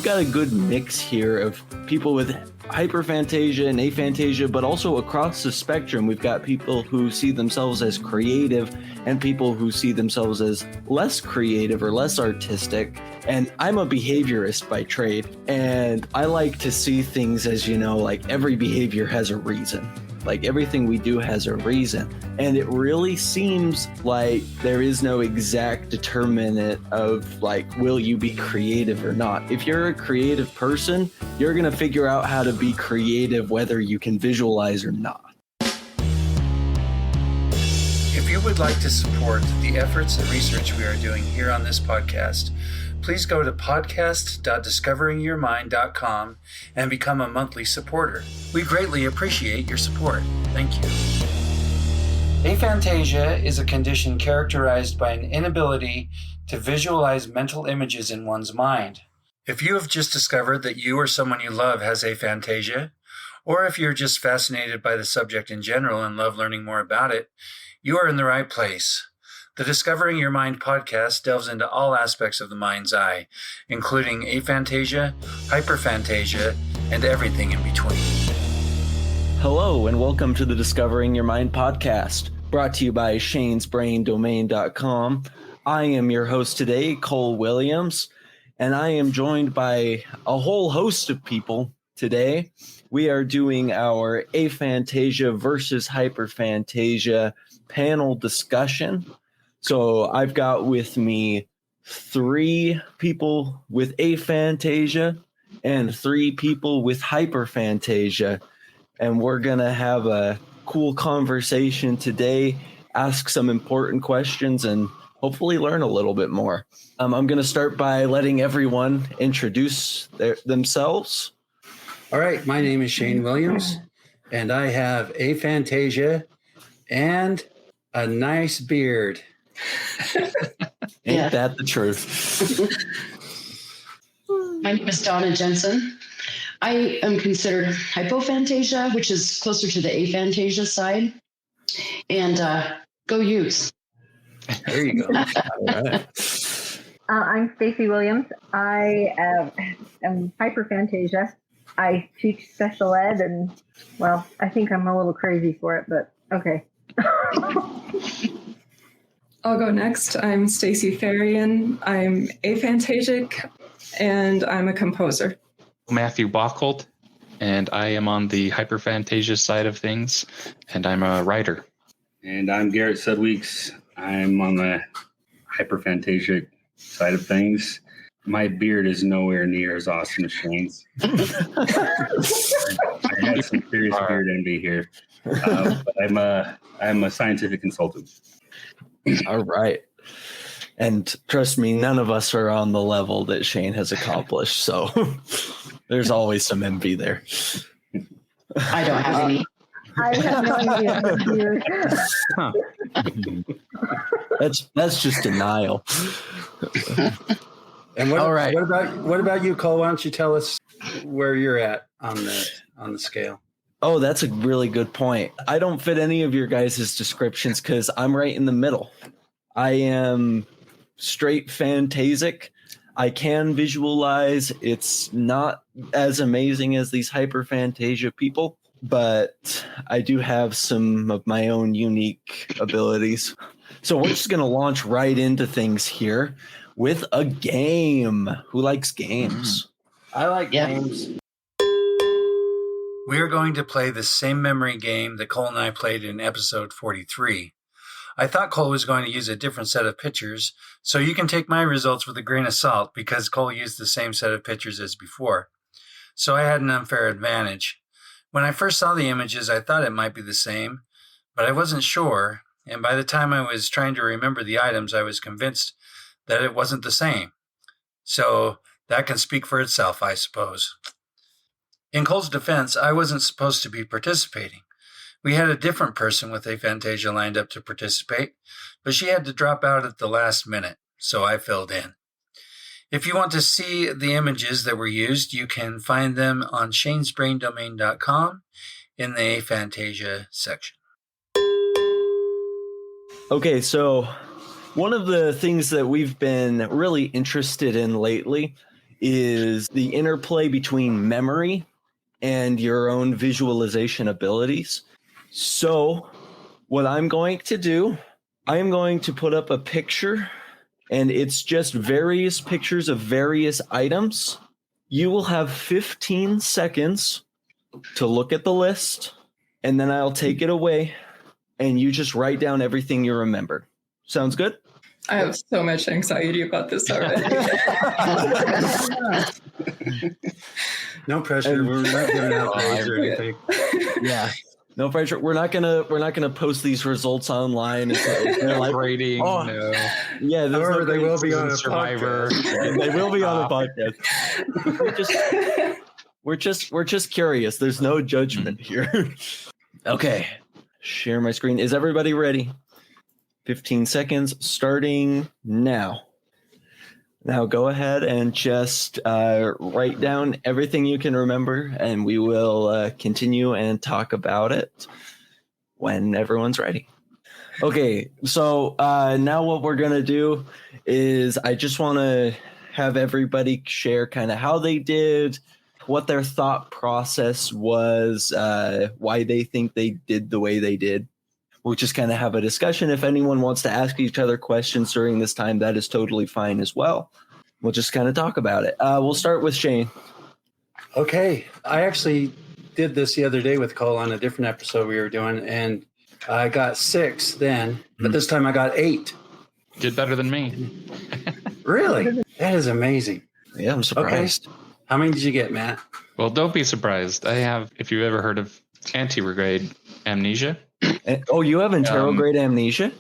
got a good mix here of people with hyperphantasia and aphantasia, but also across the spectrum, we've got people who see themselves as creative and people who see themselves as less creative or less artistic. And I'm a behaviorist by trade, and I like to see things as, like every behavior has a reason. Like everything we do has a reason. And it really seems like there is no exact determinant of will you be creative or not? If you're a creative person, you're going to figure out how to be creative whether you can visualize or not. If you would like to support the efforts and research we are doing here on this podcast, please go to podcast.discoveringyourmind.com and become a monthly supporter. We greatly appreciate your support. Thank you. Aphantasia is a condition characterized by an inability to visualize mental images in one's mind. If you have just discovered that you or someone you love has aphantasia, or if you're just fascinated by the subject in general and love learning more about it, you are in the right place. The Discovering Your Mind podcast delves into all aspects of the mind's eye, including aphantasia, hyperphantasia, and everything in between. Hello, and welcome to the Discovering Your Mind podcast, brought to you by shanesbraindomain.com. I am your host today, Cole Williams, and I am joined by a whole host of people today. We are doing our aphantasia versus hyperphantasia panel discussion. So I've got with me 3 people with aphantasia and 3 people with hyperphantasia. And we're going to have a cool conversation today, ask some important questions, and hopefully learn a little bit more. I'm going to start by letting everyone introduce themselves. All right, my name is Shane Williams, and I have aphantasia and a nice beard. Ain't that the truth? My name is Donna Jensen. I am considered hypophantasia, which is closer to the aphantasia side. And go Utes. There you go. All right. I'm Stacey Williams. I am hyperphantasia. I teach special ed, and, well, I think I'm a little crazy for it, but okay. I'll go next. I'm Stacy Fahrion. I'm aphantasic, and I'm a composer. Matthew Bockholt, and I am on the hyperphantasia side of things, and I'm a writer. And I'm Garret Sudweeks. I'm on the hyperphantasia side of things. My beard is nowhere near as awesome as Shane's. I had some serious beard envy here. But I'm a scientific consultant. All right. And trust me, none of us are on the level that Shane has accomplished. So there's always some envy there. I don't have any. I have no idea. Huh. That's just denial. And what, all right. What about you, Cole? Why don't you tell us where you're at on the scale? Oh, that's a really good point. I don't fit any of your guys' descriptions because I'm right in the middle. I am straight phantasic. I can visualize. It's not as amazing as these hyperphantasia people, but I do have some of my own unique abilities. So we're just going to launch right into things here with a game. Who likes games? I like games. We are going to play the same memory game that Cole and I played in episode 43. I thought Cole was going to use a different set of pictures, so you can take my results with a grain of salt because Cole used the same set of pictures as before. So I had an unfair advantage. When I first saw the images, I thought it might be the same, but I wasn't sure, and by the time I was trying to remember the items, I was convinced that it wasn't the same. So that can speak for itself, I suppose. In Cole's defense, I wasn't supposed to be participating. We had a different person with aphantasia lined up to participate, but she had to drop out at the last minute, so I filled in. If you want to see the images that were used, you can find them on shanesbraindomain.com in the aphantasia section. Okay, so one of the things that we've been really interested in lately is the interplay between memory and your own visualization abilities. So what I'm going to do, I am going to put up a picture, and it's just various pictures of various items. You will have 15 seconds to look at the list, and then I'll take it away, and you just write down everything you remember. Sounds good? I have so much anxiety about this already. No pressure. We're not giving out grades or anything. Yeah. No pressure. We're not gonna post these results online. They're like, Rating. oh, No. yeah. However, they will be on a Survivor. podcast. They will be on the podcast. We're just curious. There's no judgment here. Okay. Share my screen. Is everybody ready? 15 seconds starting now. Now go ahead and just write down everything you can remember, and we will continue and talk about it when everyone's ready. Okay, so now what we're going to do is I just want to have everybody share kind of how they did, what their thought process was, why they think they did the way they did. We'll just kind of have a discussion. If anyone wants to ask each other questions during this time, that is totally fine as well. We'll just kind of talk about it. We'll start with Shane. Okay. I actually did this the other day with Cole on a different episode we were doing, and I got 6 then, but this time I got 8. Did better than me. Really? That is amazing. Yeah, I'm surprised. Okay. How many did you get, Matt? Well, don't be surprised. I have, if you've ever heard of anterograde amnesia. Oh, you have interrograde amnesia?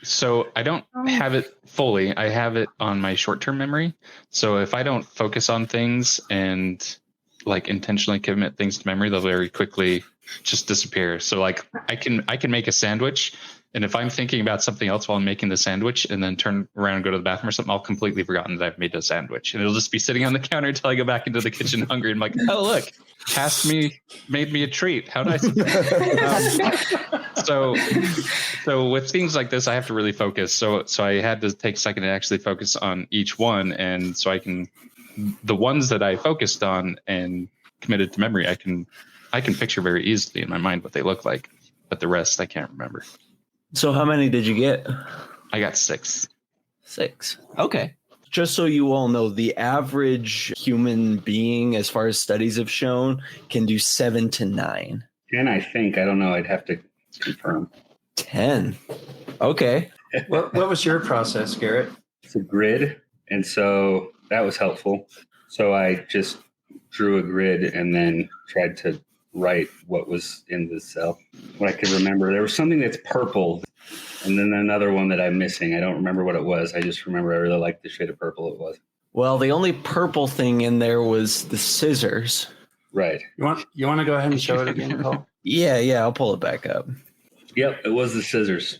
So I don't have it fully. I have it on my short-term memory. So if I don't focus on things and like intentionally commit things to memory, they'll very quickly just disappear. So like I can make a sandwich, and if I'm thinking about something else while I'm making the sandwich and then turn around and go to the bathroom or something, I'll completely forgotten that I've made a sandwich, and it'll just be sitting on the counter until I go back into the kitchen hungry and I'm like, oh look, made me a treat. How nice. So with things like this, I have to really focus. So I had to take a second to actually focus on each one, and so the ones that I focused on and committed to memory, I can picture very easily in my mind what they look like, but the rest I can't remember. So how many did you get? I got 6. 6. Okay. Just so you all know, the average human being, as far as studies have shown, can do 7 to 9. 10, I think. I don't know. I'd have to confirm. 10. Okay. What was your process, Garrett? It's a grid, and so that was helpful. So I just drew a grid and then tried to write what was in the cell. What I could remember, there was something that's purple, and then another one that I'm missing. I don't remember what it was. I just remember I really liked the shade of purple it was. Well, the only purple thing in there was the scissors. Right. You want to go ahead and show it again, Cole? Yeah, I'll pull it back up. Yep, it was the scissors.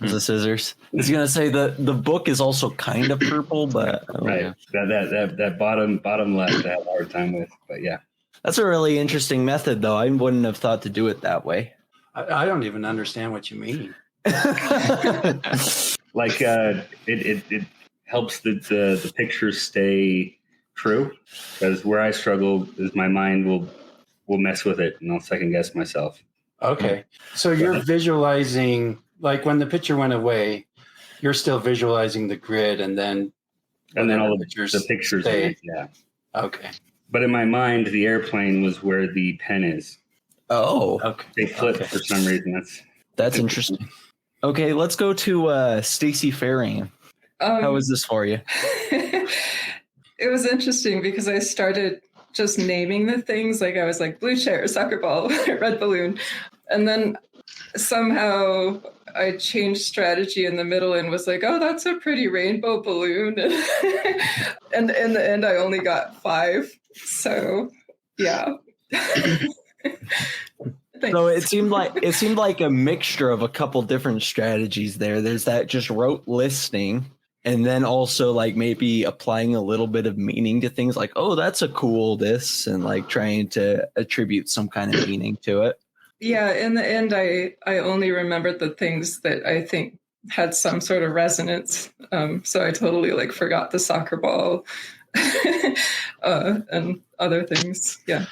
The scissors. I was gonna say the book is also kind of purple, but right. Yeah. That bottom left I had a hard time with, but yeah. That's a really interesting method, though. I wouldn't have thought to do it that way. I don't even understand what you mean. Like it helps the pictures stay true, because where I struggle is my mind will mess with it and I'll second guess myself. Okay. So you're visualizing, like when the picture went away, you're still visualizing the grid and then all the pictures went, yeah. Okay. But in my mind, the airplane was where the pen is. Oh. Okay. They flipped for some reason. That's interesting. Okay, let's go to Stacey Fahrion. How was this for you? It was interesting because I started just naming the things. Like I was like blue chair, soccer ball, red balloon. And then somehow I changed strategy in the middle and was like, oh, that's a pretty rainbow balloon. And in the end, I only got 5. So, yeah. So it seemed like a mixture of a couple different strategies there. There's that just rote listing, and then also like maybe applying a little bit of meaning to things like, oh, that's a cool this, and like trying to attribute some kind of meaning to it. Yeah, in the end, I only remembered the things that I think had some sort of resonance. So I totally like forgot the soccer ball. and other things. Yeah.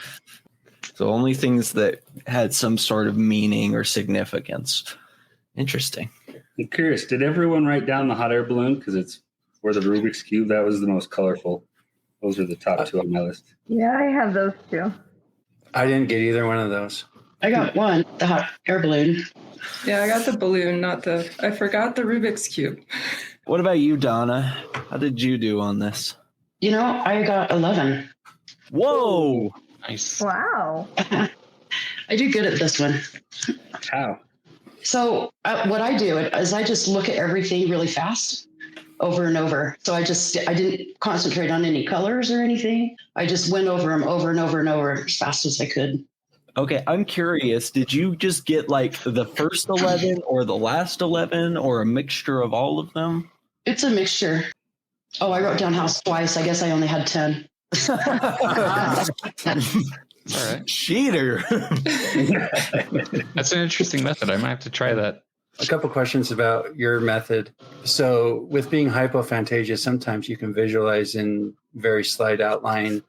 So only things that had some sort of meaning or significance. Interesting. I'm curious, did everyone write down the hot air balloon? Because it's for the Rubik's Cube. That was the most colorful. Those are the top two on my list. Yeah, I have those too. I didn't get either one of those. I got one, the hot air balloon. Yeah, I got the balloon, I forgot the Rubik's Cube. What about you, Donna? How did you do on this? I got 11. Whoa! Nice. Wow. I do good at this one. How? So what I do is I just look at everything really fast over and over. So I didn't concentrate on any colors or anything. I just went over them over and over and over as fast as I could. Okay, I'm curious. Did you just get like the first 11 or the last 11 or a mixture of all of them? It's a mixture. Oh, I wrote down house twice. I guess I only had 10. All right. Cheater. That's an interesting method. I might have to try that. A couple questions about your method. So with being hypophantasia, sometimes you can visualize in very slight outline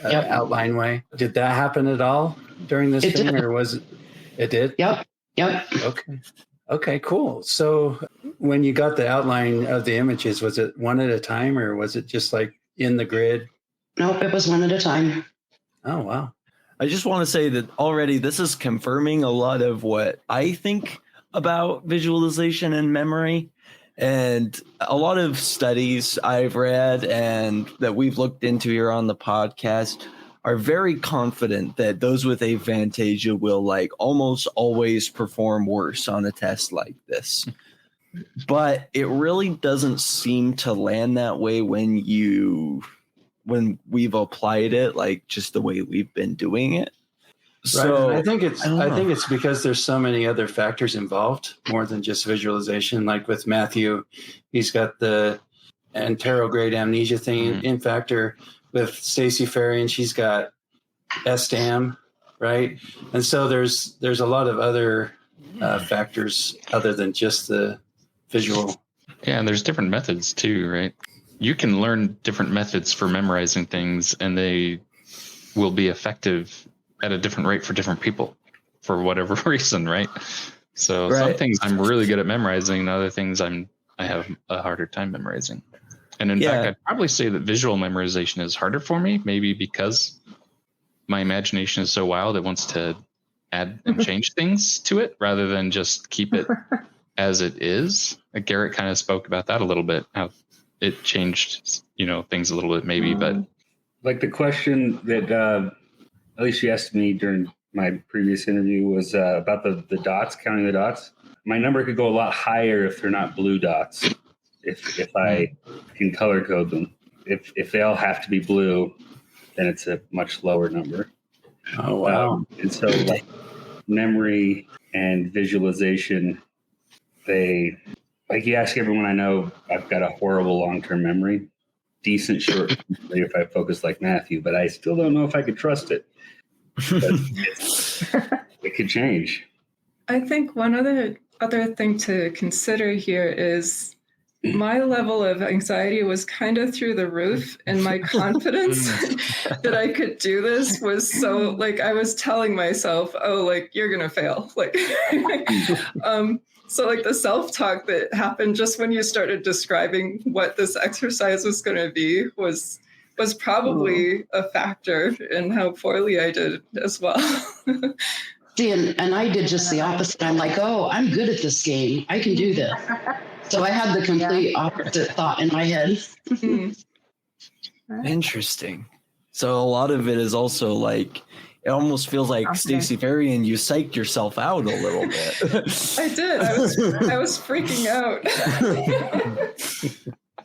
way. Did that happen at all during this thing, or was it? It did? Yep. Okay, cool. So when you got the outline of the images, was it one at a time, or was it just like in the grid? Nope, it was one at a time. Oh, wow. I just want to say that already this is confirming a lot of what I think about visualization and memory. And a lot of studies I've read and that we've looked into here on the podcast are very confident that those with aphantasia will like almost always perform worse on a test like this. But it really doesn't seem to land that way when we've applied it, like just the way we've been doing it. So right. I think it's because there's so many other factors involved more than just visualization. Like with Matthew, he's got the anterograde amnesia thing in factor. With Stacy Fahrion, she's got SDAM, right? And so there's a lot of other factors other than just the visual. Yeah, and there's different methods too, right? You can learn different methods for memorizing things, and they will be effective at a different rate for different people for whatever reason, right? So some things I'm really good at memorizing, and other things I have a harder time memorizing. And in fact, I'd probably say that visual memorization is harder for me, maybe because my imagination is so wild it wants to add and change things to it rather than just keep it as it is. Garret kind of spoke about that a little bit, how it changed, things a little bit maybe, but like the question that at least she asked me during my previous interview was about the dots, counting the dots. My number could go a lot higher if they're not blue dots. If I can color code them. If they all have to be blue, then it's a much lower number. Oh, wow. And so like memory and visualization, you ask everyone I know, I've got a horrible long-term memory, decent short if I focus like Matthew, but I still don't know if I could trust it. It could change. I think one other thing to consider here is my level of anxiety was kind of through the roof, and my confidence that I could do this was so, I was telling myself, you're going to fail. So the self-talk that happened just when you started describing what this exercise was going to be was probably a factor in how poorly I did as well. See, and I did just the opposite. I'm like, I'm good at this game. I can do this. So I had the complete opposite thought in my head. Interesting. So a lot of it is also it almost feels like Stacey Fahrion, you psyched yourself out a little bit. I did. I was freaking out.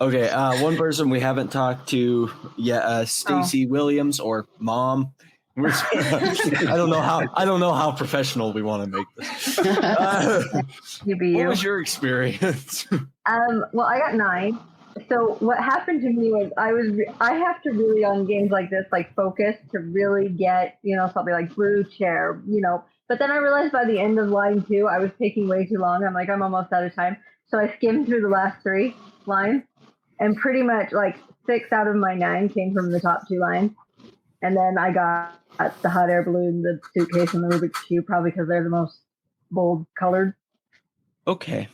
Okay, one person we haven't talked to yet, Stacey Williams, or Mom. I don't know how professional we want to make this. What was your experience? Well, I got 9. So what happened to me was I have to really on games like this focus to really get something like blue chair, But then I realized by the end of line 2 I was taking way too long. I'm almost out of time, so I skimmed through the last 3 lines. And pretty much like 6 out of my 9 came from the top 2 lines. And then I got the hot air balloon, the suitcase, and the Rubik's Cube, probably because they're the most bold colored. Okay.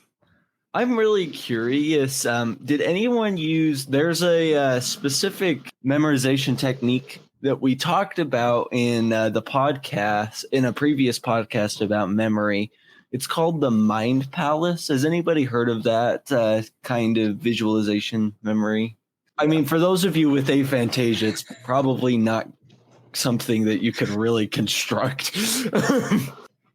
I'm really curious. Did anyone use, there's a specific memorization technique that we talked about in the podcast, in a previous podcast about memory. It's called the Mind Palace. Has anybody heard of that kind of visualization memory? I mean, for those of you with aphantasia, it's probably not something that you could really construct.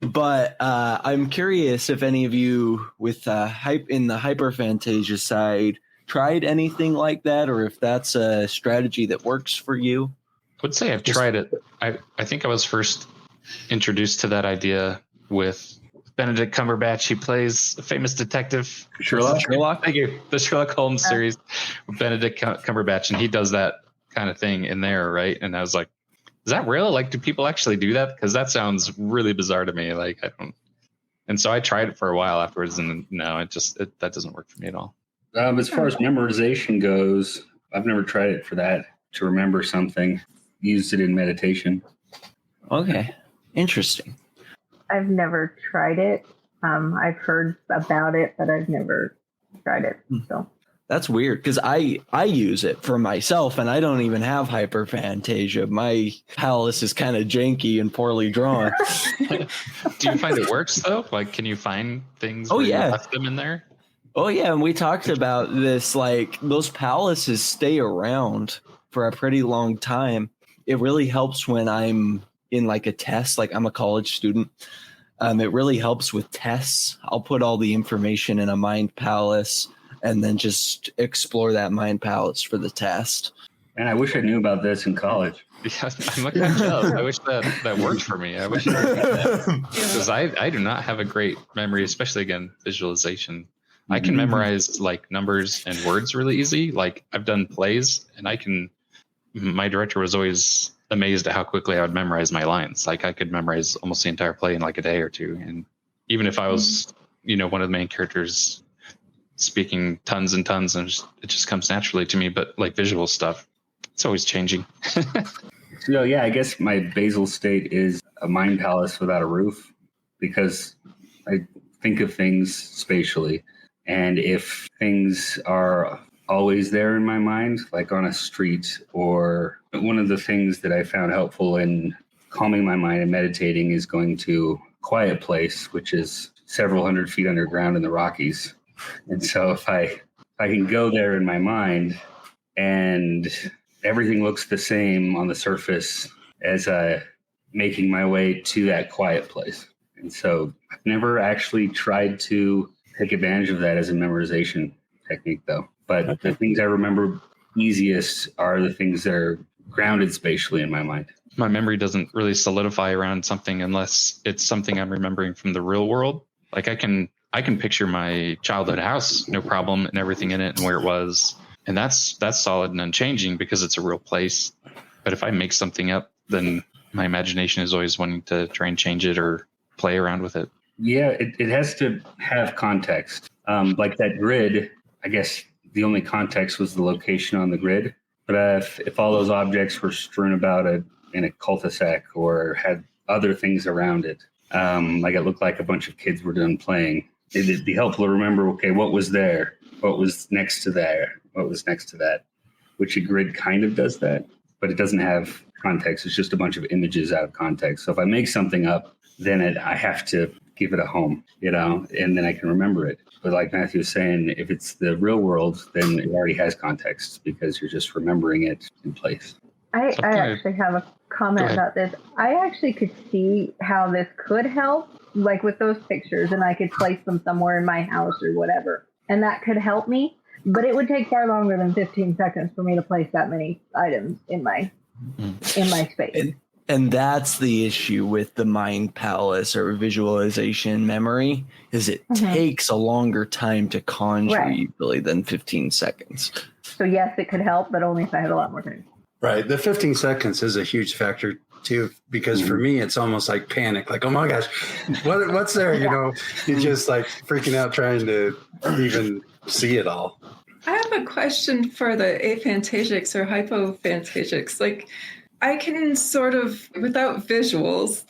But I'm curious if any of you with in the hyperphantasia side tried anything like that, or if that's a strategy that works for you. I would say I've tried it. I think I was first introduced to that idea with Benedict Cumberbatch. He plays a famous detective. Sherlock? Thank you. The Sherlock Holmes series with Benedict Cumberbatch, and he does that kind of thing in there, right? And I was like, is that real? Like, do people actually do that? Because that sounds really bizarre to me. Like, I don't. And so I tried it for a while afterwards, and no, that doesn't work for me at all. As far as memorization goes, I've never tried it for that, to remember something. Used it in meditation. Okay. Interesting. I've never tried it. I've heard about it, but I've never tried it. So that's weird because I use it for myself, and I don't even have hyperphantasia. My palace is kind of janky and poorly drawn. Do you find it works though? Like, can you find things? Oh, where yeah. You left them in there. Oh yeah, and we talked about this. Like, those palaces stay around for a pretty long time. It really helps when I'm in like a test, like I'm a college student. It really helps with tests. I'll put all the information in a mind palace and then just explore that mind palace for the test. And I wish I knew about this in college. Yeah, I'm looking at jealous. I wish that worked for me. I wish I knew that. Because I do not have a great memory, especially, again, visualization. I can memorize like numbers and words really easy. Like, I've done plays, and my director was always amazed at how quickly I would memorize my lines. Like, I could memorize almost the entire play in like a day or two. And even if I was, one of the main characters speaking tons and tons, and it just comes naturally to me. But like visual stuff, it's always changing. So yeah, I guess my basal state is a mind palace without a roof, because I think of things spatially. And if things are always there in my mind, like on a street, or one of the things that I found helpful in calming my mind and meditating is going to a quiet place, which is several hundred feet underground in the Rockies. And so if I can go there in my mind and everything looks the same on the surface as making my way to that quiet place. And so I've never actually tried to take advantage of that as a memorization technique, though. But the things I remember easiest are the things that are grounded spatially in my mind. My memory doesn't really solidify around something unless it's something I'm remembering from the real world. Like, I can picture my childhood house, no problem, and everything in it and where it was. And that's solid and unchanging because it's a real place. But if I make something up, then my imagination is always wanting to try and change it or play around with it. Yeah, it has to have context. Like that grid, I guess the only context was the location on the grid. But if all those objects were strewn about in a cul-de-sac or had other things around it, like it looked like a bunch of kids were done playing, it'd be helpful to remember, okay, what was there? What was next to there? What was next to that? Which a grid kind of does that, but it doesn't have context. It's just a bunch of images out of context. So if I make something up, then I have to give it a home, and then I can remember it. But like Matthew was saying, if it's the real world, then it already has context because you're just remembering it in place. I actually have a comment about this. I actually could see how this could help, like with those pictures, and I could place them somewhere in my house or whatever, and that could help me. But it would take far longer than 15 seconds for me to place that many items in my space. And that's the issue with the mind palace or visualization memory, is it takes a longer time to conjure usually than 15 seconds. So yes, it could help, but only if I had a lot more time. Right. The 15 seconds is a huge factor too, because for me, it's almost like panic. Like, oh my gosh, what's there? You're just like freaking out trying to even see it all. I have a question for the aphantasics or hypophantasics. Like, I can sort of, without visuals,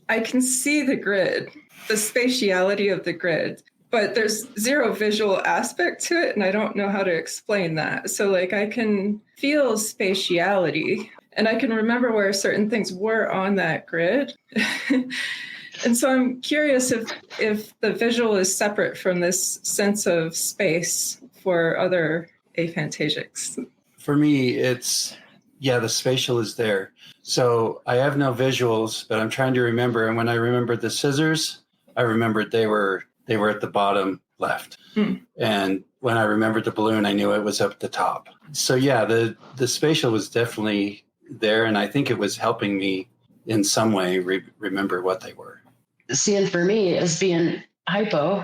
I can see the grid, the spatiality of the grid, but there's zero visual aspect to it, and I don't know how to explain that. So, like, I can feel spatiality, and I can remember where certain things were on that grid. And so I'm curious if the visual is separate from this sense of space for other aphantasics. For me, it's, the spatial is there. So I have no visuals, but I'm trying to remember. And when I remembered the scissors, I remembered they were at the bottom left. And when I remembered the balloon, I knew it was up at the top. So the spatial was definitely there. And I think it was helping me in some way remember what they were. See, and for me, as being hypo,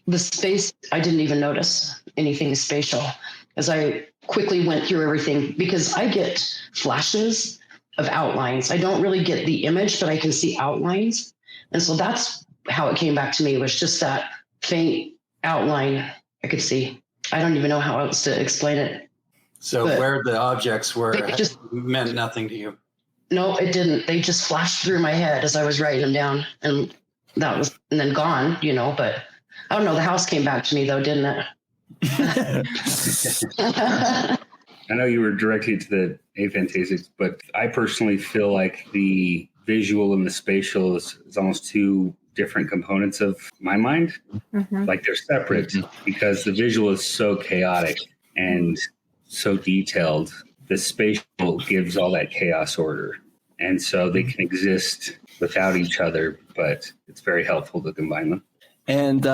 the space, I didn't even notice anything spatial as I quickly went through everything, because I get flashes of outlines. I don't really get the image, but I can see outlines. And so that's how it came back to me, was just that faint outline I could see. I don't even know how else to explain it. So where the objects were just meant nothing to you. No, it didn't. They just flashed through my head as I was writing them down, and that was, and then gone, but I don't know. The house came back to me though, didn't it? I know you were directed to the aphantasics, but I personally feel like the visual and the spatial is almost two different components of my mind. Mm-hmm. Like they're separate because the visual is so chaotic and so detailed. The spatial gives all that chaos order. And so they can exist without each other, but it's very helpful to combine them. And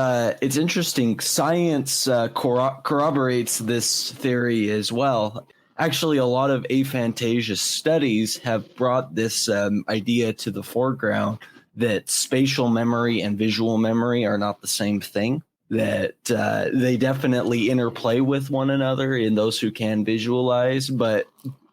it's interesting. Science corroborates this theory as well. Actually, a lot of aphantasia studies have brought this idea to the foreground that spatial memory and visual memory are not the same thing, that they definitely interplay with one another in those who can visualize. But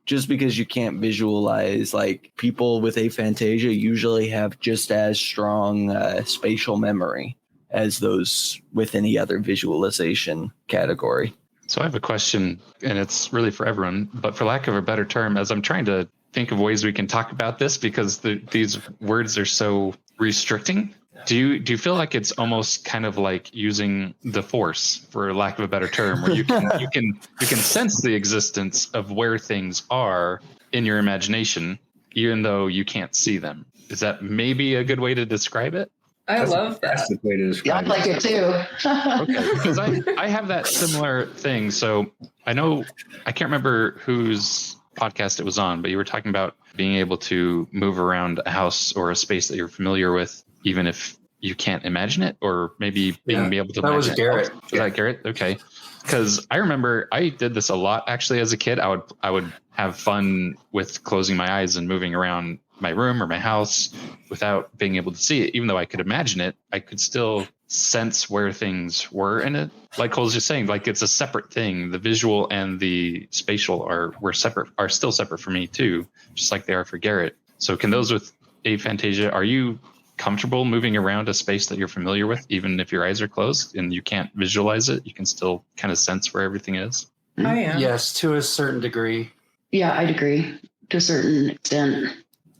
just because you can't visualize, like people with aphantasia usually have just as strong spatial memory as those with any other visualization category. So I have a question, and it's really for everyone, but for lack of a better term, as I'm trying to think of ways we can talk about this, because these words are so restricting, do you feel like it's almost kind of like using the force, for lack of a better term, where you can sense the existence of where things are in your imagination, even though you can't see them? Is that maybe a good way to describe it? I love that. That's the way to describe I like it too. Okay, because I have that similar thing. So I know, I can't remember whose podcast it was on, but you were talking about being able to move around a house or a space that you're familiar with, even if you can't imagine it, or maybe being able to that imagine was it. Garret. Was that Garret? Okay. Because I remember I did this a lot actually as a kid. I would have fun with closing my eyes and moving around my room or my house without being able to see it. Even though I could imagine it, I could still sense where things were in it. Like Cole's just saying, like it's a separate thing. The visual and the spatial are still separate for me too, just like they are for Garret. So can those with aphantasia, are you comfortable moving around a space that you're familiar with, even if your eyes are closed and you can't visualize it? You can still kind of sense where everything is. I am. Yes, to a certain degree. Yeah, I'd agree to a certain extent.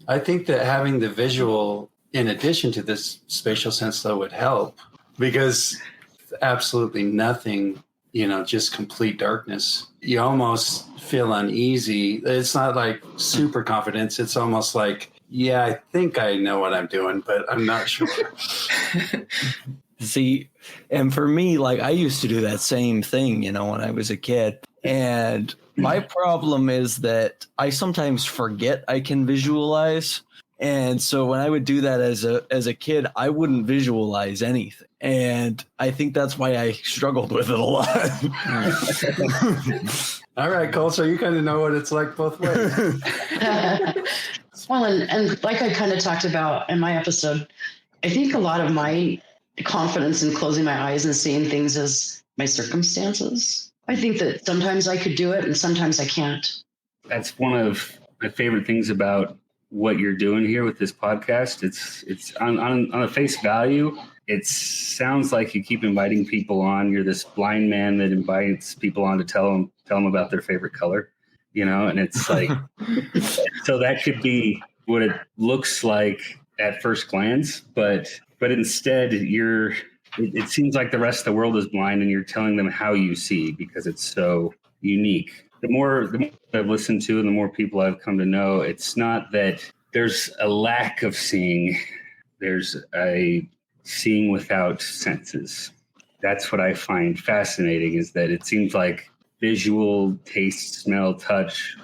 I think that having the visual in addition to this spatial sense, though, would help, because absolutely nothing, just complete darkness. You almost feel uneasy. It's not like super confidence. It's almost like, yeah, I think I know what I'm doing, but I'm not sure. See, and for me, like I used to do that same thing, when I was a kid. And my problem is that I sometimes forget I can visualize. And so when I would do that as a kid, I wouldn't visualize anything. And I think that's why I struggled with it a lot. All right, Cole, so you kind of know what it's like both ways. Well, and like I kind of talked about in my episode, I think a lot of my confidence in closing my eyes and seeing things as my circumstances. I think that sometimes I could do it and sometimes I can't. That's one of my favorite things about what you're doing here with this podcast. It's on a face value. it sounds like you keep inviting people on. You're this blind man that invites people on to tell them about their favorite color, and it's like, so that could be what it looks like at first glance, but instead it seems like the rest of the world is blind and you're telling them how you see because it's so unique. The more I've listened to and the more people I've come to know, it's not that there's a lack of seeing. There's a seeing without senses. That's what I find fascinating, is that it seems like visual, taste, smell, touch,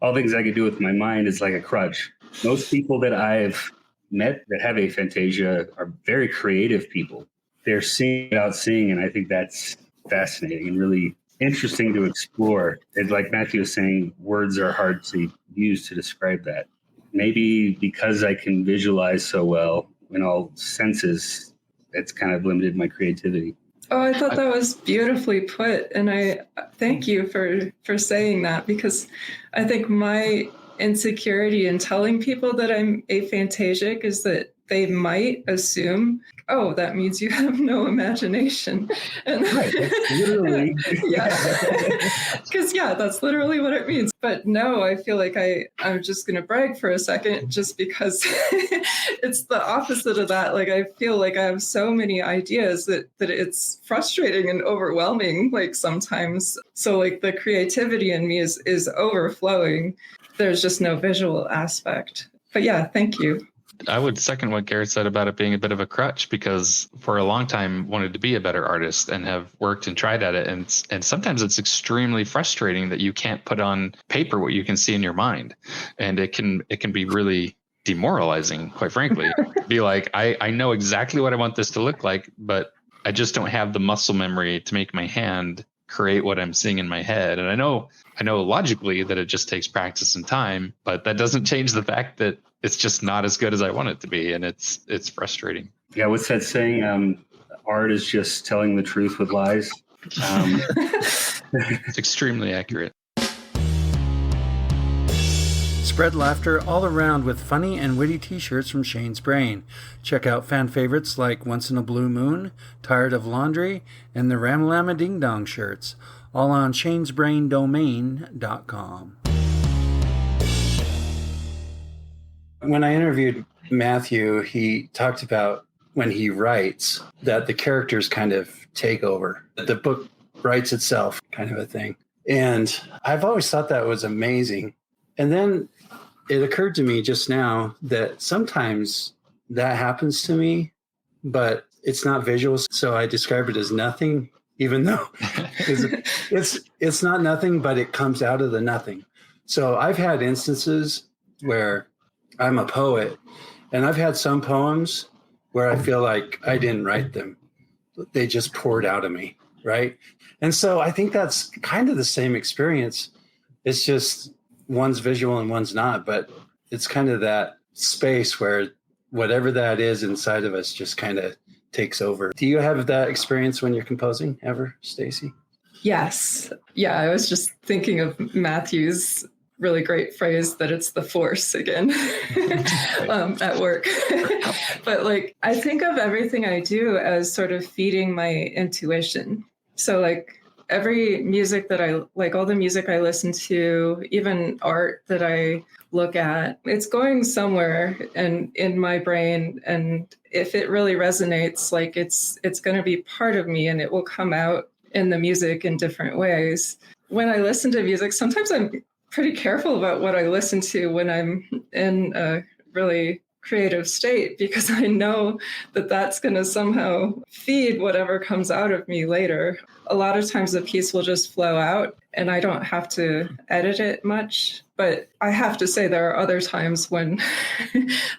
all things I could do with my mind is like a crutch. Most people that I've met that have aphantasia are very creative people. They're seeing without seeing, and I think that's fascinating and really interesting to explore. And like Matthew was saying, words are hard to use to describe that. Maybe because I can visualize so well in all senses, it's kind of limited my creativity. Oh, I thought that was beautifully put. And I thank you for saying that, because I think my insecurity in telling people that I'm aphantasic is that they might assume, oh, that means you have no imagination. And Right, that's literally. Because that's literally what it means. But no, I feel like I'm just going to brag for a second, just because it's the opposite of that. Like, I feel like I have so many ideas that it's frustrating and overwhelming, like sometimes. So like the creativity in me is overflowing. There's just no visual aspect. But yeah, thank you. I would second what Garret said about it being a bit of a crutch, because for a long time wanted to be a better artist and have worked and tried at it. And sometimes it's extremely frustrating that you can't put on paper what you can see in your mind. And it can be really demoralizing, quite frankly. Be like, I know exactly what I want this to look like, but I just don't have the muscle memory to make my hand create what I'm seeing in my head. And I know logically that it just takes practice and time, but that doesn't change the fact that it's just not as good as I want it to be. And it's frustrating. Yeah. What's that saying? Art is just telling the truth with lies. It's extremely accurate. Spread laughter all around with funny and witty t-shirts from Shane's Brain. Check out fan favorites like Once in a Blue Moon, Tired of Laundry, and the Ramalama Ding Dong shirts, all on shanesbraindomain.com. When I interviewed Matthew, he talked about when he writes that the characters kind of take over. The book writes itself, kind of a thing. And I've always thought that was amazing. And then it occurred to me just now that sometimes that happens to me, but it's not visual. So I describe it as nothing, even though it's not nothing, but it comes out of the nothing. So I've had instances where I'm a poet, and I've had some poems where I feel like I didn't write them. They just poured out of me, right? And so I think that's kind of the same experience. It's just one's visual and one's not, but it's kind of that space where whatever that is inside of us just kind of takes over. Do you have that experience when you're composing ever, Stacy? Yes. Yeah, I was just thinking of Matthew's really great phrase that it's the force again at work. But like, I think of everything I do as sort of feeding my intuition. So like every music that I like, all the music I listen to, even art that I look at, it's going somewhere and in my brain. And if it really resonates, like it's going to be part of me, and it will come out in the music in different ways. When I listen to music, sometimes I'm pretty careful about what I listen to when I'm in a really creative state, because I know that that's going to somehow feed whatever comes out of me later. A lot of times the piece will just flow out and I don't have to edit it much. But I have to say there are other times when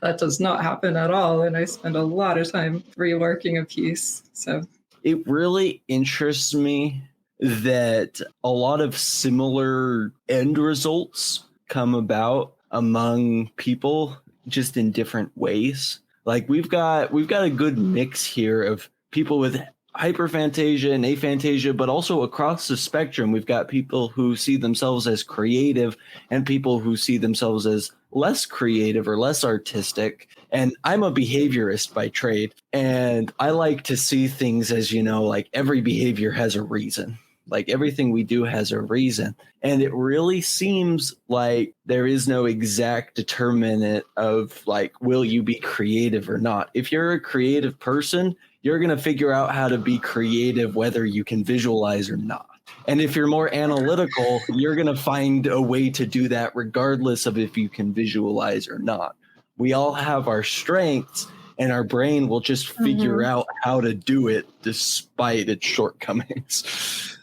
that does not happen at all. And I spend a lot of time reworking a piece. So it really interests me that a lot of similar end results come about among people, just in different ways. Like we've got a good mix here of people with hyperphantasia and aphantasia, but also across the spectrum, we've got people who see themselves as creative and people who see themselves as less creative or less artistic. And I'm a behaviorist by trade, and I like to see things as, like every behavior has a reason. Like everything we do has a reason. And it really seems like there is no exact determinant of like, will you be creative or not? If you're a creative person, you're going to figure out how to be creative, whether you can visualize or not. And if you're more analytical, you're going to find a way to do that regardless of if you can visualize or not. We all have our strengths, and our brain will just figure out how to do it despite its shortcomings.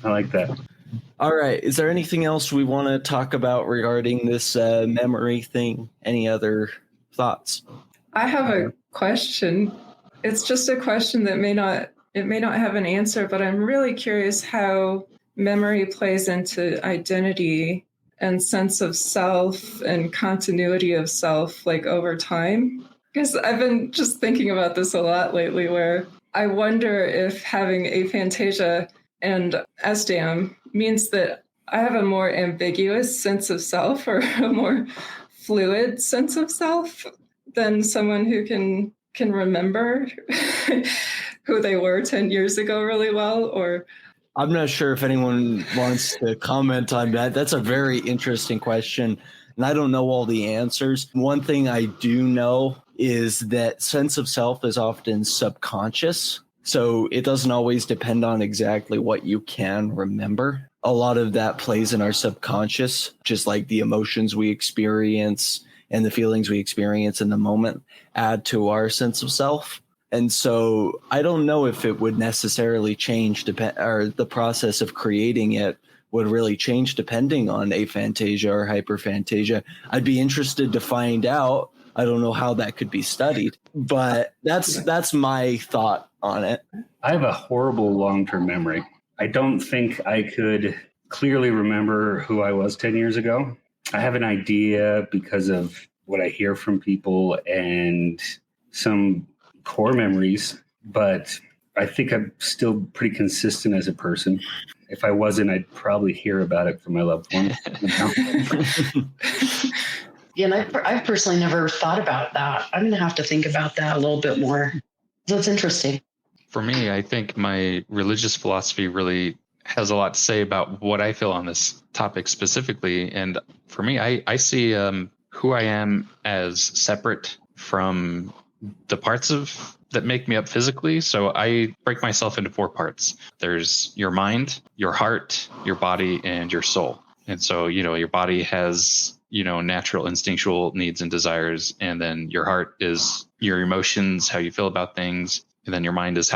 I like that. All right. Is there anything else we want to talk about regarding this memory thing? Any other thoughts? I have a question. It's just a question that may not have an answer, but I'm really curious how memory plays into identity and sense of self and continuity of self, like over time. Because I've been just thinking about this a lot lately, where I wonder if having aphantasia and SDAM means that I have a more ambiguous sense of self or a more fluid sense of self than someone who can remember who they were 10 years ago really well. Or I'm not sure if anyone wants to comment on that. That's a very interesting question, and I don't know all the answers. One thing I do know is that sense of self is often subconscious. So it doesn't always depend on exactly what you can remember. A lot of that plays in our subconscious, just like the emotions we experience and the feelings we experience in the moment add to our sense of self. And so I don't know if it would necessarily change, or the process of creating it would really change depending on aphantasia or hyperphantasia. I'd be interested to find out. I don't know how that could be studied, but that's my thought on it. I have a horrible long-term memory. I don't think I could clearly remember who I was 10 years ago. I have an idea because of what I hear from people and some core memories, but I think I'm still pretty consistent as a person. If I wasn't, I'd probably hear about it from my loved ones. Yeah, and I've personally never thought about that. I'm going to have to think about that a little bit more. That's interesting. For me, I think my religious philosophy really has a lot to say about what I feel on this topic specifically. And for me, I see who I am as separate from the parts of that make me up physically. So I break myself into 4 parts. There's your mind, your heart, your body, and your soul. And so, your body has, natural instinctual needs and desires. And then your heart is your emotions, how you feel about things. And then your mind is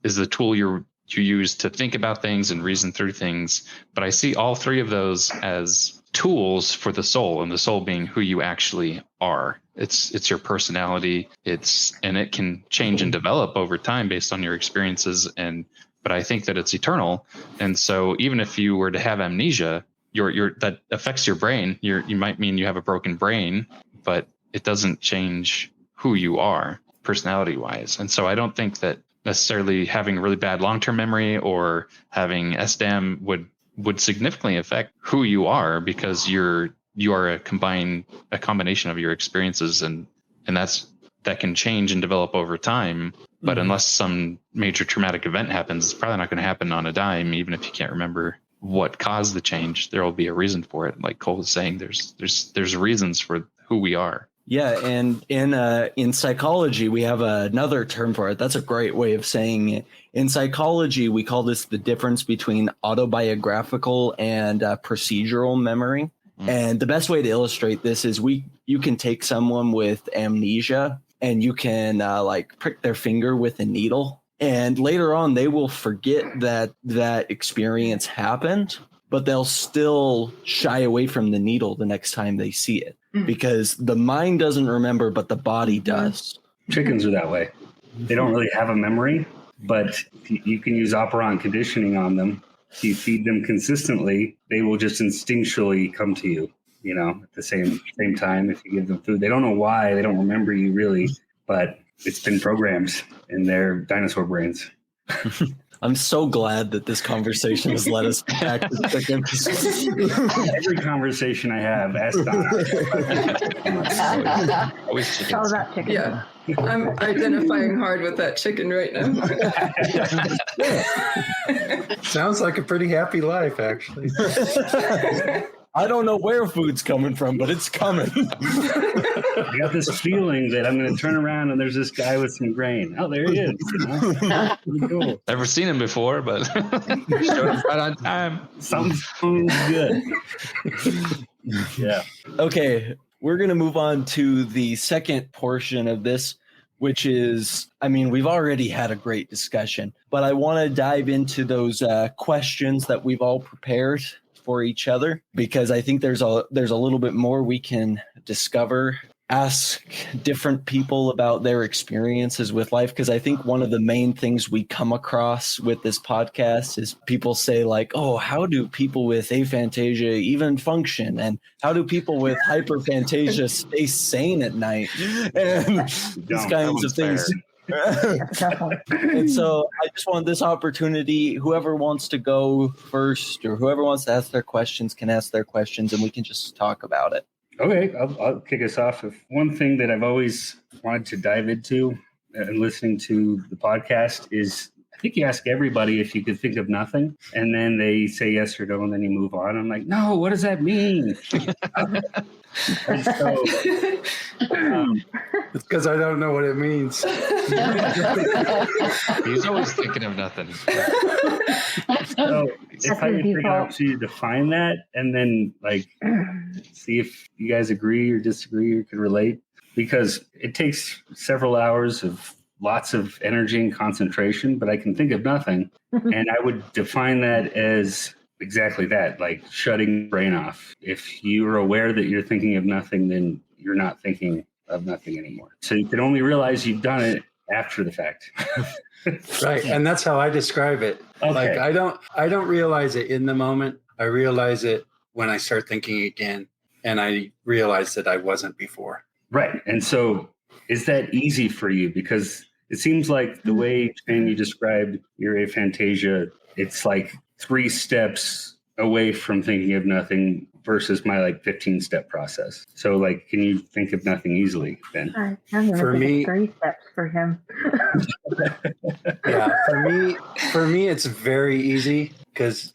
is the tool you use to think about things and reason through things. But I see all 3 of those as tools for the soul, and the soul being who you actually are. It's your personality. And it can change and develop over time based on your experiences. But I think that it's eternal. And so even if you were to have amnesia, that affects your brain. You might mean you have a broken brain, but it doesn't change who you are personality wise. And so I don't think that necessarily having really bad long-term memory or having SDAM would significantly affect who you are, because you are a combination of your experiences, and that can change and develop over time. But unless some major traumatic event happens, it's probably not going to happen on a dime. Even if you can't remember what caused the change, there will be a reason for it. Like Cole was saying, there's reasons for who we are. Yeah, and in psychology, we have another term for it. That's a great way of saying it. In psychology, we call this the difference between autobiographical and procedural memory. And the best way to illustrate this is you can take someone with amnesia and you can prick their finger with a needle, and later on they will forget that experience happened, but they'll still shy away from the needle the next time they see it, because the mind doesn't remember, but the body does. Chickens are that way. They don't really have a memory, but you can use operant conditioning on them. If you feed them consistently, they will just instinctually come to you, at the same time. If you give them food, they don't know why, they don't remember you really, but it's been programmed in their dinosaur brains. I'm so glad that this conversation has led us back to chicken. Every conversation I have, ask Donna. Always chicken. Oh, that chicken. Yeah. I'm identifying hard with that chicken right now. Sounds like a pretty happy life, actually. I don't know where food's coming from, but it's coming. I got this feeling that I'm going to turn around and there's this guy with some grain. Oh, there he is. Pretty cool. Never seen him before, but showed up right on time. Sounds good. Yeah. Okay, we're going to move on to the second portion of this, which is, I mean, we've already had a great discussion, but I want to dive into those questions that we've all prepared for each other, because I think there's a little bit more we can discover, ask different people about their experiences with life, because I think one of the main things we come across with this podcast is people say like, oh, how do people with aphantasia even function, and how do people with hyperphantasia stay sane at night, and these kinds of things. And so I just want this opportunity, whoever wants to go first or whoever wants to ask their questions can ask their questions, and we can just talk about it. Okay, I'll kick us off. If one thing that I've always wanted to dive into and listening to the podcast is, I think you ask everybody if you could think of nothing, and then they say yes or no, and then you move on. I'm like, no, what does that mean? And so, It's because I don't know what it means. He's always thinking of nothing. so if I could figure out to define that and then like see if you guys agree or disagree or could relate, because it takes several hours of lots of energy and concentration, but I can think of nothing. And I would define that as exactly that, like shutting the brain off. If you're aware that you're thinking of nothing, then you're not thinking of nothing anymore. So you can only realize you've done it after the fact. Right. And that's how I describe it. Okay. Like I don't realize it in the moment. I realize it when I start thinking again, and I realize that I wasn't before. Right. And so is that easy for you? Because it seems like the way, Shane, you described your aphantasia, it's like 3 steps away from thinking of nothing versus my like 15-step process. So like, can you think of nothing easily then? I'm gonna For think me- it's 3 steps for him. Yeah. For me, it's very easy because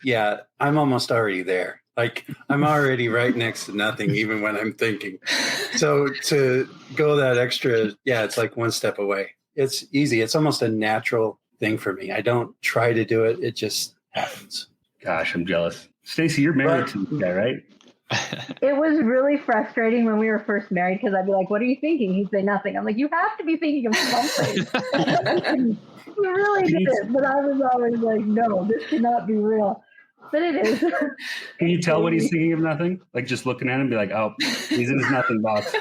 I'm almost already there. Like I'm already right next to nothing, even when I'm thinking. So to go that extra, it's like 1 step away. It's easy. It's almost a natural thing for me. I don't try to do it. It just happens. Gosh, I'm jealous. Stacy, you're married to this guy, right? It was really frustrating when we were first married because I'd be like, what are you thinking? He'd say nothing. I'm like, you have to be thinking of something. He really did. But I was always like, no, this cannot be real. But it is. Can you tell when he's thinking of nothing? Like just looking at him and be like, oh, he's in his nothing box.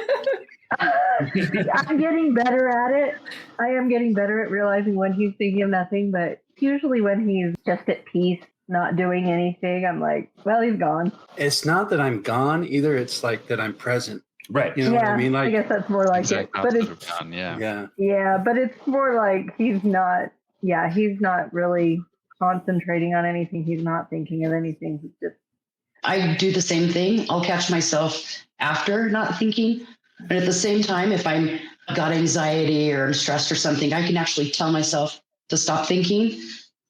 I'm getting better at it. I am getting better at realizing when he's thinking of nothing, but usually when he's just at peace, not doing anything, I'm like, well, he's gone. It's not that I'm gone either. It's like that I'm present. Right. You know what I mean? Like, I guess that's more like Exact it. But opposite it's, of John, yeah. yeah. yeah, but it's more like he's not really concentrating on anything. He's not thinking of anything. He's just. I do the same thing. I'll catch myself after not thinking. But at the same time, if I'm got anxiety or I'm stressed or something, I can actually tell myself to stop thinking,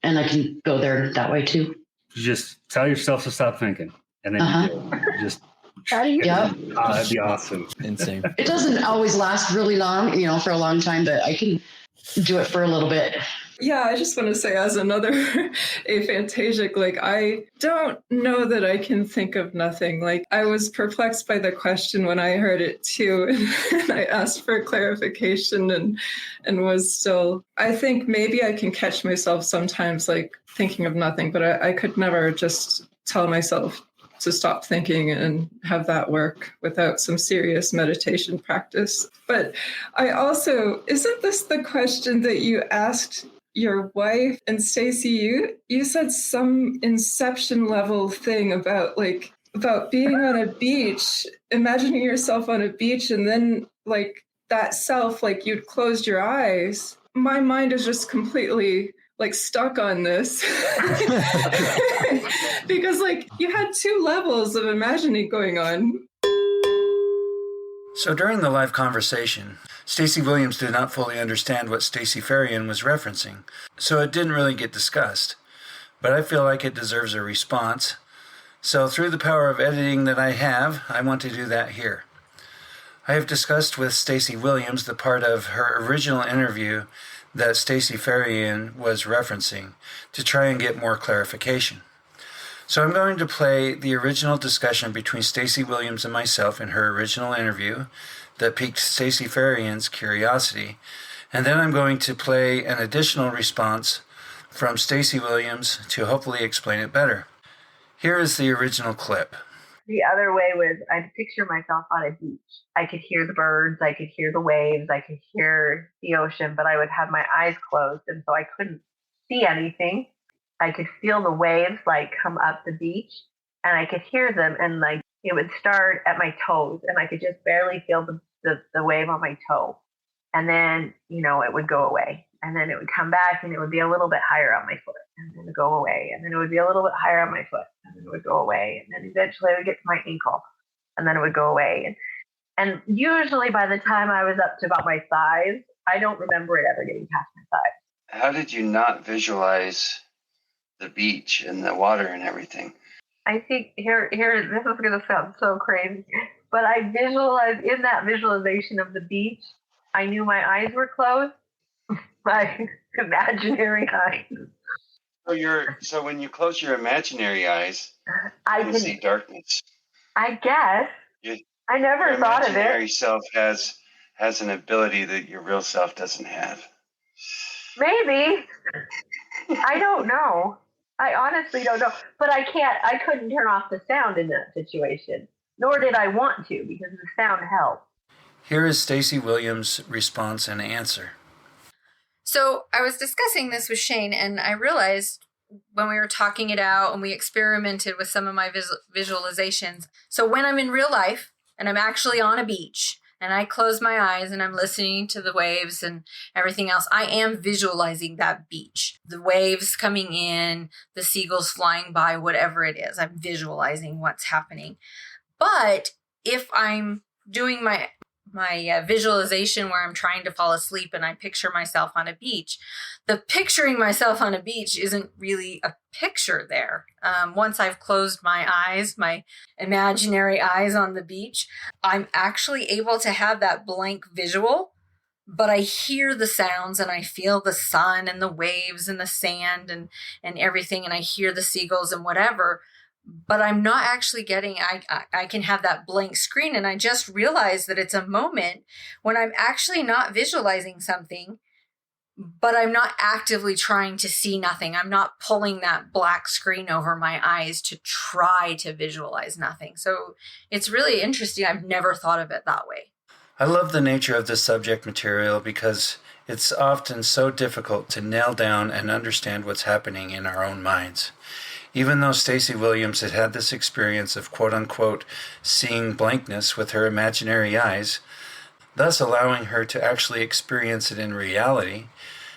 and I can go there that way too. You just tell yourself to stop thinking, and then you do it. Just How do you? Yep. that'd be awesome. Insane. It doesn't always last really long, for a long time, but I can do it for a little bit. Yeah, I just want to say, as another aphantasic, like, I don't know that I can think of nothing. Like, I was perplexed by the question when I heard it too, and I asked for clarification and was still, I think maybe I can catch myself sometimes, like, thinking of nothing, but I could never just tell myself to stop thinking and have that work without some serious meditation practice. But I also, isn't this the question that you asked your wife? And Stacy, you said some inception level thing about being on a beach, imagining yourself on a beach, and then like that self, like you'd closed your eyes. My mind is just completely like stuck on this because like you had two levels of imagining going on. So during the live conversation, Stacey Williams did not fully understand what Stacey Fahrion was referencing, so it didn't really get discussed. But I feel like it deserves a response. So through the power of editing that I have, I want to do that here. I have discussed with Stacey Williams the part of her original interview that Stacey Fahrion was referencing to try and get more clarification. So I'm going to play the original discussion between Stacey Williams and myself in her original interview that piqued Stacey Fahrion's curiosity, and then I'm going to play an additional response from Stacey Williams to hopefully explain it better. Here is the original clip. The other way was I'd picture myself on a beach. I could hear the birds, I could hear the waves, I could hear the ocean, but I would have my eyes closed, and so I couldn't see anything. I could feel the waves like come up the beach, and I could hear them, and like it would start at my toes, and I could just barely feel the wave on my toe. And then, it would go away. And then it would come back, and it would be a little bit higher on my foot, and then it would go away. And then it would be a little bit higher on my foot, and then it would go away. And then eventually I would get to my ankle, and then it would go away. And usually by the time I was up to about my thighs, I don't remember it ever getting past my thighs. How did you not visualize the beach and the water and everything? I think here, this is going to sound so crazy, but I visualized in that visualization of the beach, I knew my eyes were closed, my imaginary eyes. So when you close your imaginary eyes, I can see darkness. I guess. I never thought of it. Your imaginary self has an ability that your real self doesn't have. Maybe. I don't know. I honestly don't know. But I couldn't turn off the sound in that situation. Nor did I want to, because the sound helped. Here is Stacey Williams' response and answer. So I was discussing this with Shane, and I realized when we were talking it out and we experimented with some of my visualizations. So when I'm in real life and I'm actually on a beach and I close my eyes and I'm listening to the waves and everything else, I am visualizing that beach. The waves coming in, the seagulls flying by, whatever it is. I'm visualizing what's happening. But if I'm doing my visualization where I'm trying to fall asleep and I picture myself on a beach, the picturing myself on a beach isn't really a picture there. Once I've closed my eyes, my imaginary eyes on the beach, I'm actually able to have that blank visual, but I hear the sounds and I feel the sun and the waves and the sand and everything, and I hear the seagulls and whatever. But I'm not actually getting, I can have that blank screen, and I just realized that it's a moment when I'm actually not visualizing something, but I'm not actively trying to see nothing. I'm not pulling that black screen over my eyes to try to visualize nothing. So it's really interesting. I've never thought of it that way. I love the nature of this subject material because it's often so difficult to nail down and understand what's happening in our own minds. Even though Stacey Williams had this experience of quote-unquote seeing blankness with her imaginary eyes, thus allowing her to actually experience it in reality,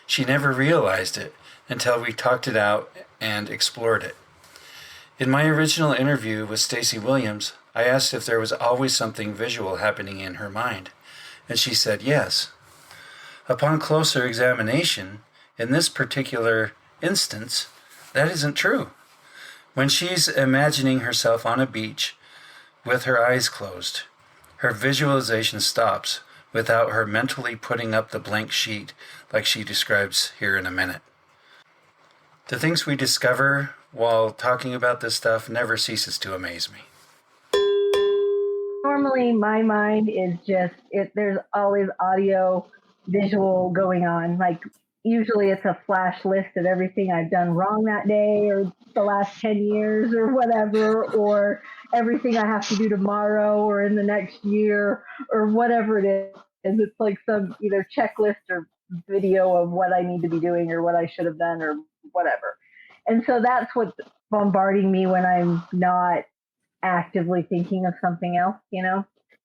she never realized it until we talked it out and explored it. In my original interview with Stacey Williams, I asked if there was always something visual happening in her mind, and she said yes. Upon closer examination, in this particular instance, that isn't true. When she's imagining herself on a beach with her eyes closed, her visualization stops without her mentally putting up the blank sheet like she describes here in a minute. The things we discover while talking about this stuff never ceases to amaze me. Normally my mind is just, there's always audio, visual going on. Like usually it's a flash list of everything I've done wrong that day or the last 10 years or whatever, or everything I have to do tomorrow or in the next year or whatever it is. It's like some either checklist or video of what I need to be doing or what I should have done or whatever. And so that's what's bombarding me when I'm not actively thinking of something else,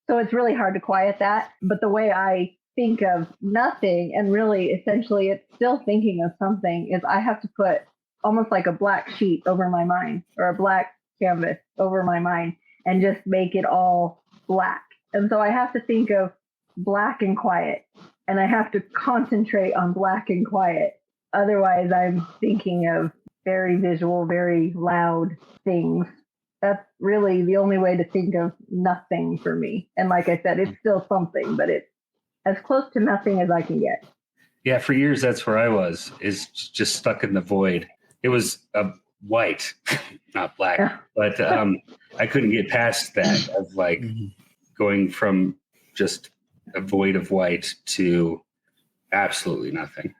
So it's really hard to quiet that. But the way I think of nothing, and really essentially it's still thinking of something, is I have to put almost like a black sheet over my mind, or a black canvas over my mind, and just make it all black. And so I have to think of black and quiet, and I have to concentrate on black and quiet. Otherwise, I'm thinking of very visual, very loud things. That's really the only way to think of nothing for me. And like I said, it's still something, but it's as close to nothing as I can get. Yeah, for years, that's where I was, is just stuck in the void. It was white, not black, but I couldn't get past that of like going from just a void of white to absolutely nothing.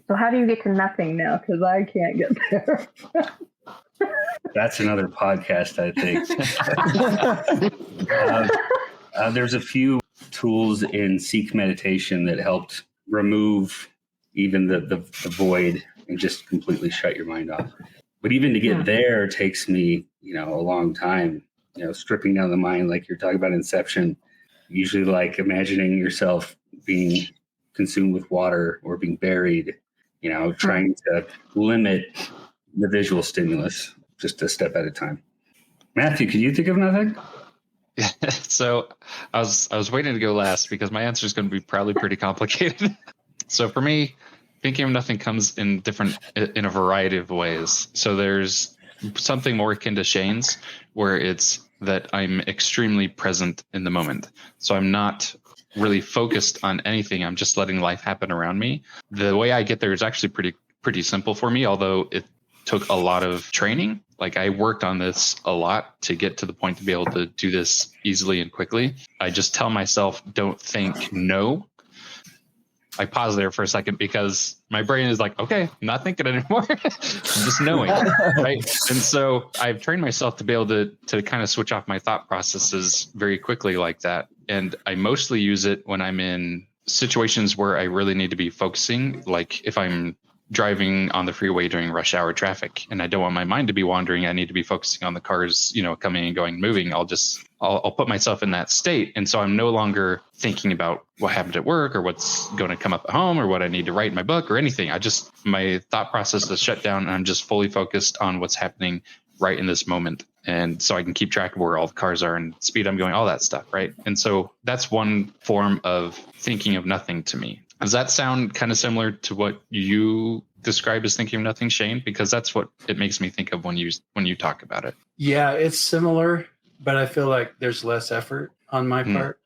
So how do you get to nothing now? Because I can't get there. That's another podcast, I think. There's a few tools in Sikh meditation that helped remove even the void and just completely shut your mind off. But even to get there takes me, a long time, stripping down the mind, like you're talking about Inception, usually like imagining yourself being consumed with water or being buried, trying to limit the visual stimulus just a step at a time. Matthew, can you think of nothing? So I was waiting to go last because my answer is going to be probably pretty complicated. So for me, thinking of nothing comes in a variety of ways. So there's something more akin to Shane's, where it's that I'm extremely present in the moment. So I'm not really focused on anything. I'm just letting life happen around me. The way I get there is actually pretty simple for me, although it took a lot of training. Like I worked on this a lot to get to the point to be able to do this easily and quickly. I just tell myself, don't think no. I pause there for a second because my brain is like, okay, I'm not thinking anymore. I'm just knowing, right? And so I've trained myself to be able to kind of switch off my thought processes very quickly like that. And I mostly use it when I'm in situations where I really need to be focusing, like if I'm driving on the freeway during rush hour traffic and I don't want my mind to be wandering. I need to be focusing on the cars, coming and going, moving. I'll put myself in that state. And so I'm no longer thinking about what happened at work or what's going to come up at home or what I need to write in my book or anything. My thought process is shut down and I'm just fully focused on what's happening right in this moment. And so I can keep track of where all the cars are and speed I'm going, all that stuff. Right. And so that's one form of thinking of nothing to me. Does that sound kind of similar to what you describe as thinking of nothing, Shane? Because that's what it makes me think of when you talk about it. Yeah, it's similar, but I feel like there's less effort on my part.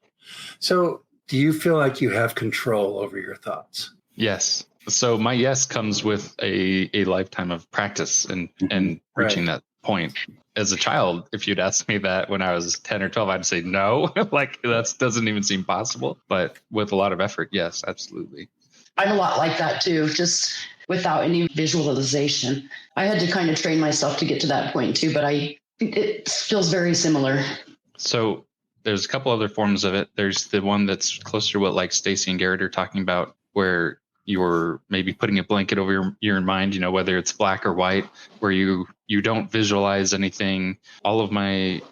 So do you feel like you have control over your thoughts? Yes. So my yes comes with a lifetime of practice and reaching that point. As a child, if you'd asked me that when I was 10 or 12, I'd say no. Like that doesn't even seem possible. But with a lot of effort, yes, absolutely. I'm a lot like that too, just without any visualization. I had to kind of train myself to get to that point too, but it feels very similar. So there's a couple other forms of it. There's the one that's closer to what like Stacy and Garret are talking about, where you're maybe putting a blanket over your mind, whether it's black or white, where you don't visualize anything. All of my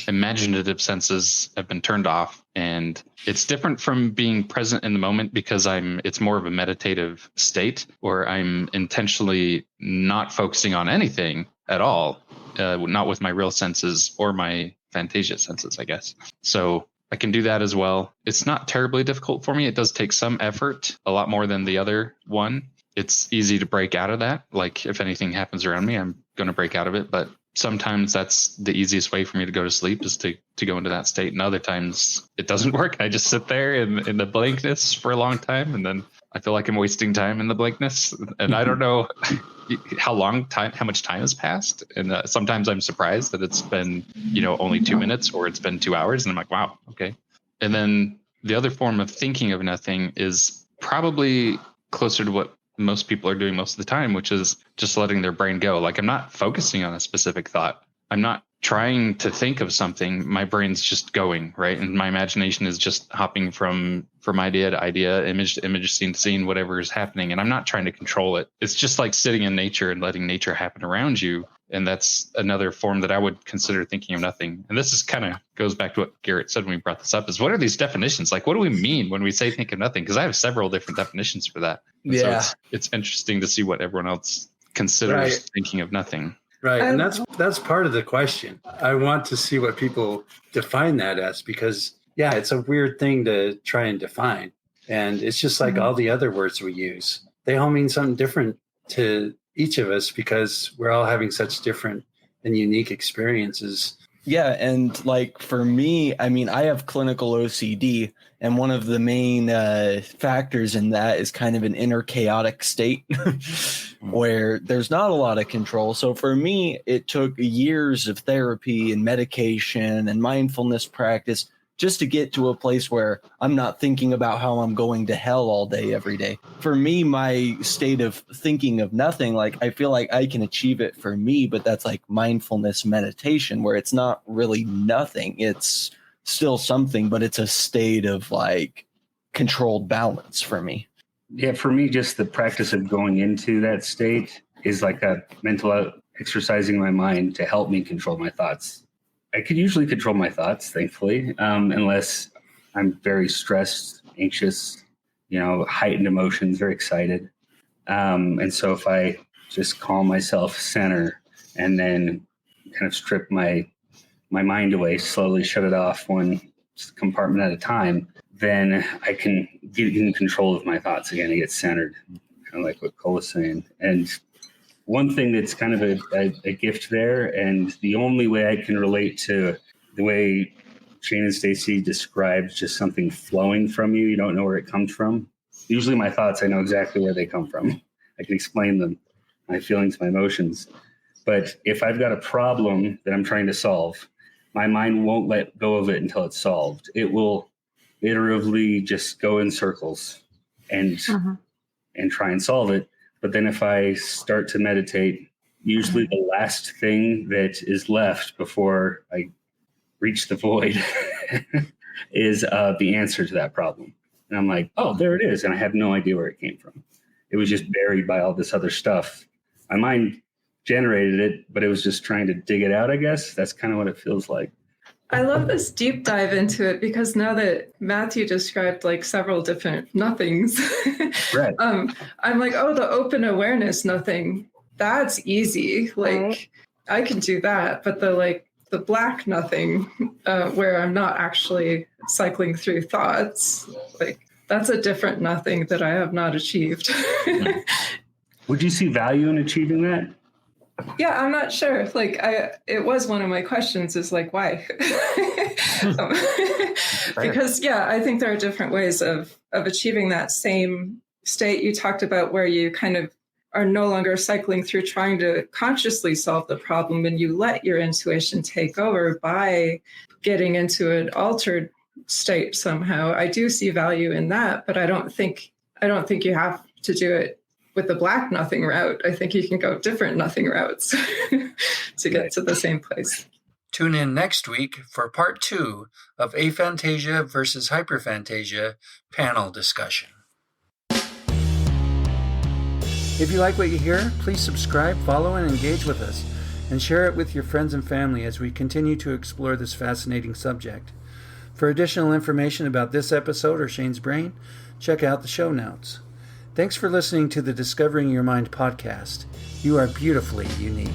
imaginative senses have been turned off, and it's different from being present in the moment because it's more of a meditative state where I'm intentionally not focusing on anything at all, not with my real senses or my Aphantasia senses, I guess. So I can do that as well. It's not terribly difficult for me. It does take some effort, a lot more than the other one. It's easy to break out of that. Like if anything happens around me, I'm going to break out of it. But sometimes that's the easiest way for me to go to sleep is to go into that state. And other times it doesn't work. I just sit there in the blankness for a long time. And then I feel like I'm wasting time in the blankness. And I don't know how much time has passed. And sometimes I'm surprised that it's been, only 2 minutes or it's been 2 hours. And I'm like, wow, okay. And then the other form of thinking of nothing is probably closer to what most people are doing most of the time, which is just letting their brain go. Like I'm not focusing on a specific thought. I'm not trying to think of something. My brain's just going, right? And my imagination is just hopping from idea to idea, image to image, scene to scene, whatever is happening. And I'm not trying to control it. It's just like sitting in nature and letting nature happen around you. And that's another form that I would consider thinking of nothing. And this is kind of goes back to what Garret said when we brought this up, is what are these definitions? Like, what do we mean when we say think of nothing? Because I have several different definitions for that. And so it's interesting to see what everyone else considers thinking of nothing. Right. And that's part of the question. I want to see what people define that as, because it's a weird thing to try and define. And it's just like all the other words we use. They all mean something different to each of us because we're all having such different and unique experiences. Yeah. And like for me, I mean, I have clinical OCD, and one of the main factors in that is kind of an inner chaotic state where there's not a lot of control. So for me, it took years of therapy and medication and mindfulness practice just to get to a place where I'm not thinking about how I'm going to hell all day, every day. For me, my state of thinking of nothing, like I feel like I can achieve it for me, but that's like mindfulness meditation where it's not really nothing. It's still something, but it's a state of like controlled balance for me. Yeah, for me, just the practice of going into that state is like a mental exercising my mind to help me control my thoughts. I could usually control my thoughts, thankfully, unless I'm very stressed, anxious, heightened emotions, very excited. And so if I just calm myself, center, and then kind of strip my mind away, slowly shut it off one compartment at a time, then I can get in control of my thoughts again and get centered, kind of like what Cole was saying. And one thing that's kind of a gift there, and the only way I can relate to the way Shane and Stacy described just something flowing from you, you don't know where it comes from. Usually my thoughts, I know exactly where they come from. I can explain them, my feelings, my emotions. But if I've got a problem that I'm trying to solve, my mind won't let go of it until it's solved. It will iteratively just go in circles and try and solve it. But then if I start to meditate, usually the last thing that is left before I reach the void is the answer to that problem. And I'm like, oh, there it is. And I have no idea where it came from. It was just buried by all this other stuff. My mind generated it, but it was just trying to dig it out, I guess. That's kind of what it feels like. I love this deep dive into it because now that Matthew described like several different nothings, right. I'm like, oh, the open awareness nothing, that's easy. Like I can do that. But the black nothing, where I'm not actually cycling through thoughts, like that's a different nothing that I have not achieved. Would you see value in achieving that? Yeah, I'm not sure. Like, it was one of my questions is like, why? Because, I think there are different ways of achieving that same state you talked about where you kind of are no longer cycling through trying to consciously solve the problem and you let your intuition take over by getting into an altered state somehow. I do see value in that, but I don't think you have to do it with the black nothing route. I think you can go different nothing routes to get to the same place. Tune in next week for part 2 of Aphantasia versus Hyperphantasia panel discussion. If you like what you hear, please subscribe, follow, and engage with us, and share it with your friends and family as we continue to explore this fascinating subject. For additional information about this episode or Shane's Brain, check out the show notes. Thanks for listening to the Discovering Your Mind podcast. You are beautifully unique.